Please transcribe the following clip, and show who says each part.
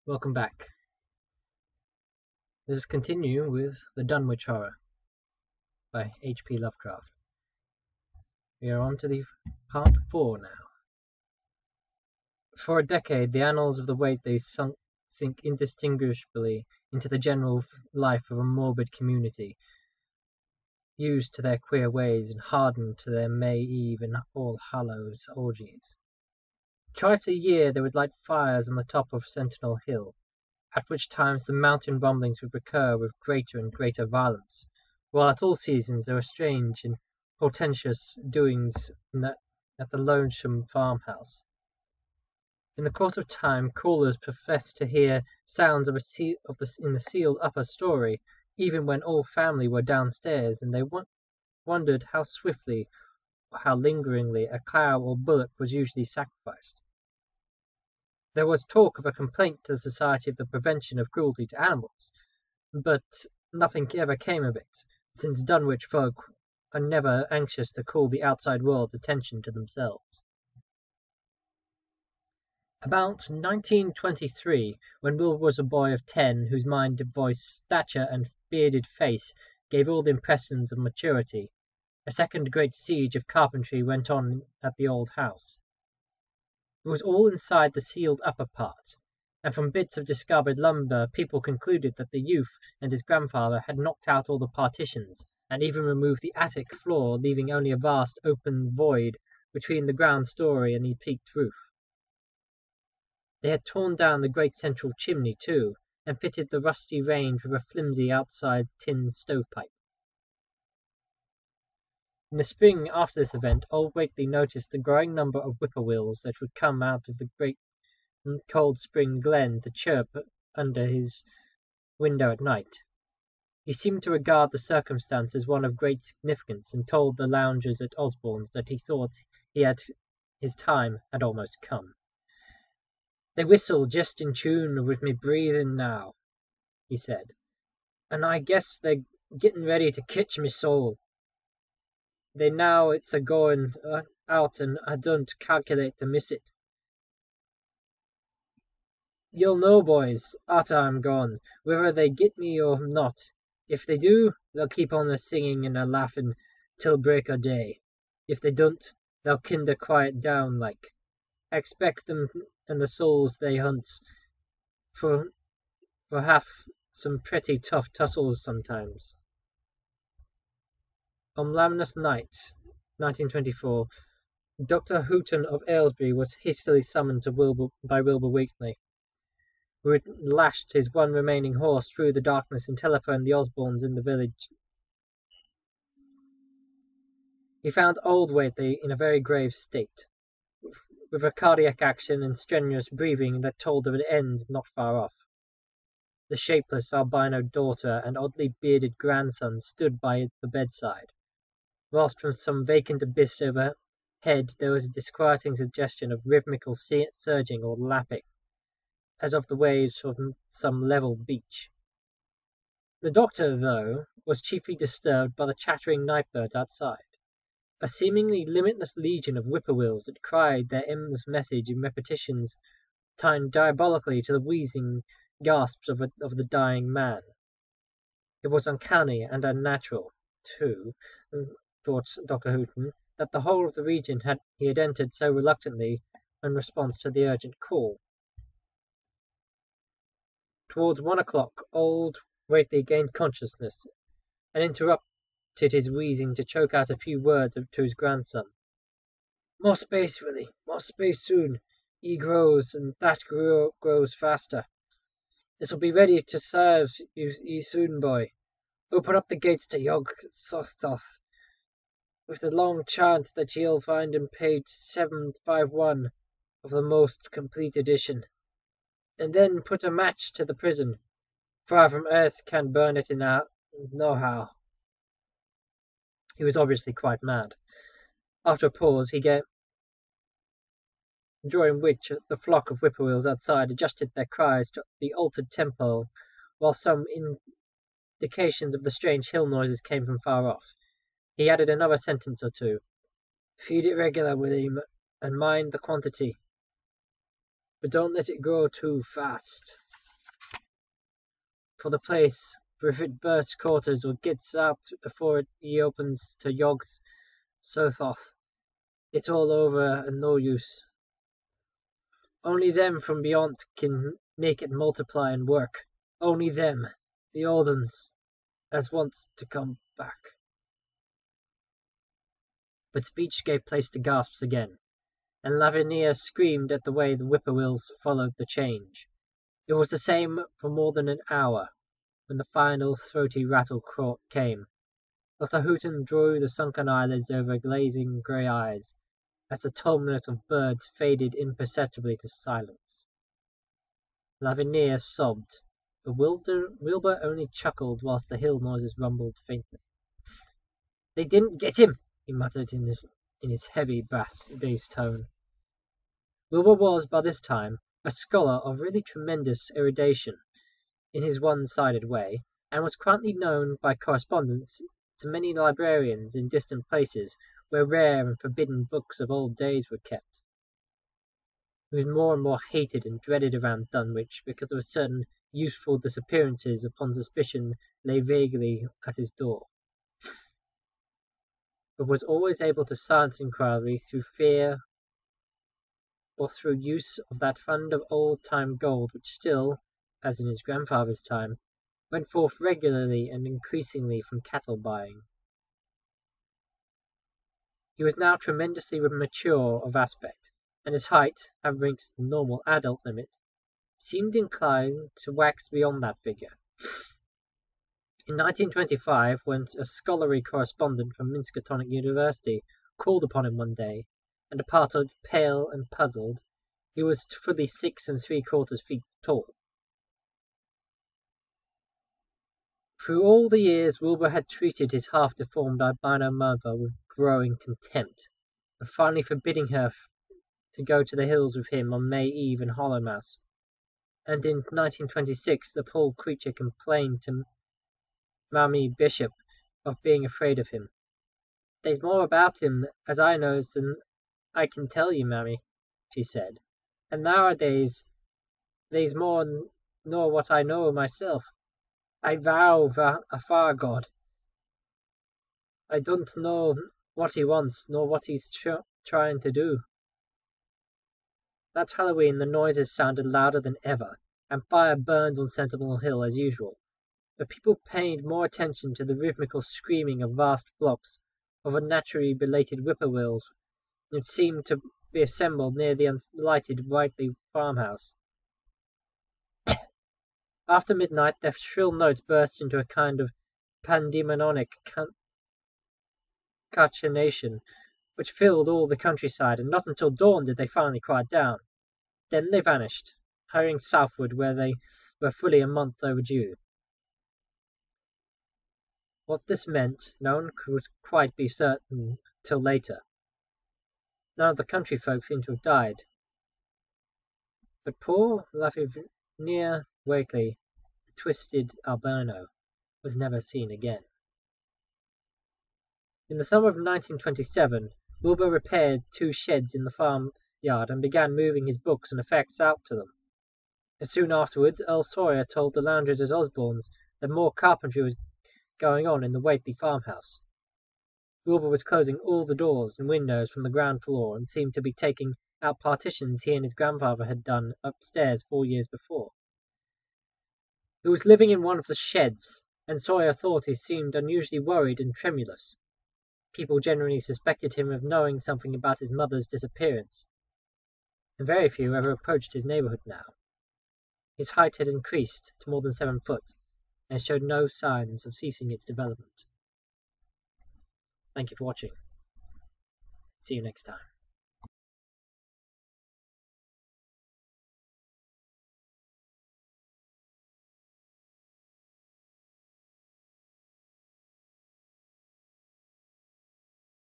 Speaker 1: Welcome back. Let us continue with the Dunwich Horror by H.P. Lovecraft. We are on to the part 4 now. For a decade, the annals of the Whateleys sink indistinguishably into the general life of a morbid community, used to their queer ways and hardened to their May Eve and All Hallows orgies. Twice a year they would light fires on the top of Sentinel Hill, at which times the mountain rumblings would recur with greater and greater violence, while at all seasons there were strange and portentous doings at the lonesome farmhouse. In the course of time, callers professed to hear sounds in the sealed upper story, even when all family were downstairs, and they wondered how swiftly or how lingeringly a cow or bullock was usually sacrificed. There was talk of a complaint to the Society of the Prevention of Cruelty to Animals, but nothing ever came of it, since Dunwich folk are never anxious to call the outside world's attention to themselves. About 1923, when Will was a boy of 10, whose mind, voice, stature, and bearded face gave all the impressions of maturity, a second great siege of carpentry went on at the old house. It was all inside the sealed upper part, and from bits of discarded lumber people concluded that the youth and his grandfather had knocked out all the partitions, and even removed the attic floor, leaving only a vast open void between the ground story and the peaked roof. They had torn down the great central chimney too, and fitted the rusty range with a flimsy outside tin stovepipe. In the spring after this event, old Whately noticed the growing number of whippoorwills that would come out of the great cold spring glen to chirp under his window at night. He seemed to regard the circumstance as one of great significance, and told the loungers at Osborne's that he thought his time had almost come. "They whistle just in tune with me breathing now," he said, "and I guess they're getting ready to kitch me soul. They know it's a going out, and I don't calculate to miss it. You'll know, boys, arter I'm gone, whether they get me or not. If they do, they'll keep on a singing and a laughing till break o' day. If they don't, they'll kinder quiet down like. I expect them and the souls they hunts for have some pretty tough tussles sometimes." On Lammas night, 1924, Dr. Houghton of Aylesbury was hastily summoned to by Wilbur Whately, who had lashed his one remaining horse through the darkness and telephoned the Osbornes in the village. He found old Whately in a very grave state, with a cardiac action and strenuous breathing that told of an end not far off. The shapeless albino daughter and oddly bearded grandson stood by the bedside, whilst from some vacant abyss overhead there was a disquieting suggestion of rhythmical surging or lapping, as of the waves from some level beach. The doctor, though, was chiefly disturbed by the chattering night birds outside, a seemingly limitless legion of whippoorwills that cried their endless message in repetitions timed diabolically to the wheezing gasps of the dying man. It was uncanny and unnatural, too, thought Dr. Houghton, that the whole of the region he had entered so reluctantly in response to the urgent call. Towards 1 o'clock, old Whately gained consciousness, and interrupted his wheezing to choke out a few words to his grandson. "More space, Willie, more space soon. He grows, and that grows faster. This'll be ready to serve ye soon, boy. Open up the gates to Yog Sothoth, with the long chant that ye'll find in page 751 of the most complete edition. And then put a match to the prison, for from earth can't burn it nohow." He was obviously quite mad. After a pause, during which the flock of whippoorwills outside adjusted their cries to the altered tempo, while some indications of the strange hill noises came from far off, he added another sentence or two. "Feed it regular, William, and mind the quantity. But don't let it grow too fast." for the place, for if it bursts quarters or gets out afore he opens to yogs, so thoth, it's all over and no use. Only them from beyond can make it multiply and work. Only them, the old uns, as wants to come back. But speech gave place to gasps again, and Lavinia screamed at the way the whippoorwills followed the change. It was the same for more than an hour, when the final throaty rattle came. Dr. Hooton drew the sunken eyelids over glazing grey eyes, as the tumult of birds faded imperceptibly to silence. Lavinia sobbed, but Wilbur only chuckled whilst the hill noises rumbled faintly. "They didn't get him," he muttered in his heavy bass tone. Wilbur was, by this time, a scholar of really tremendous erudition in his one-sided way, and was currently known by correspondence to many librarians in distant places where rare and forbidden books of old days were kept. He was more and more hated and dreaded around Dunwich because of certain youthful disappearances upon suspicion lay vaguely at his door, but was always able to silence inquiry through fear or through use of that fund of old-time gold which still, as in his grandfather's time, went forth regularly and increasingly from cattle buying. He was now tremendously mature of aspect, and his height, having reached the normal adult limit, seemed inclined to wax beyond that figure. In 1925, when a scholarly correspondent from Miskatonic University called upon him one day, and departed pale and puzzled, he was fully 6 3/4 feet tall. Through all the years Wilbur had treated his half-deformed albino mother with growing contempt, but finally forbidding her to go to the hills with him on May Eve and Hallowmas, and in 1926 the poor creature complained to Mammy Bishop of being afraid of him. "There's more about him as I knows than I can tell you, Mammy," she said, "and nowadays there's more nor what I know myself. I vow afar God, I don't know what he wants, nor what he's trying to do." That Halloween the noises sounded louder than ever, and fire burned on Sentinel Hill as usual, but people paid more attention to the rhythmical screaming of vast flocks of unnaturally belated whippoorwills which seemed to be assembled near the unlighted Whiteley farmhouse. After midnight their shrill notes burst into a kind of pandemonic cachinnation which filled all the countryside, and not until dawn did they finally quiet down. Then they vanished, hurrying southward where they were fully a month overdue. What this meant, no one could quite be certain till later. None of the country folk seemed to have died, but poor Lavinia Wakely, the twisted albino, was never seen again. In the summer of 1927, Wilbur repaired 2 sheds in the farmyard and began moving his books and effects out to them. And soon afterwards, Earl Sawyer told the loungers at Osborne's that more carpentry was going on in the Whately farmhouse. Wilbur was closing all the doors and windows from the ground floor, and seemed to be taking out partitions he and his grandfather had done upstairs 4 years before. He was living in one of the sheds, and Sawyer thought he seemed unusually worried and tremulous. People generally suspected him of knowing something about his mother's disappearance, and very few ever approached his neighbourhood now. His height had increased to more than 7 foot, and showed no signs of ceasing its development. Thank you for watching. See you next time.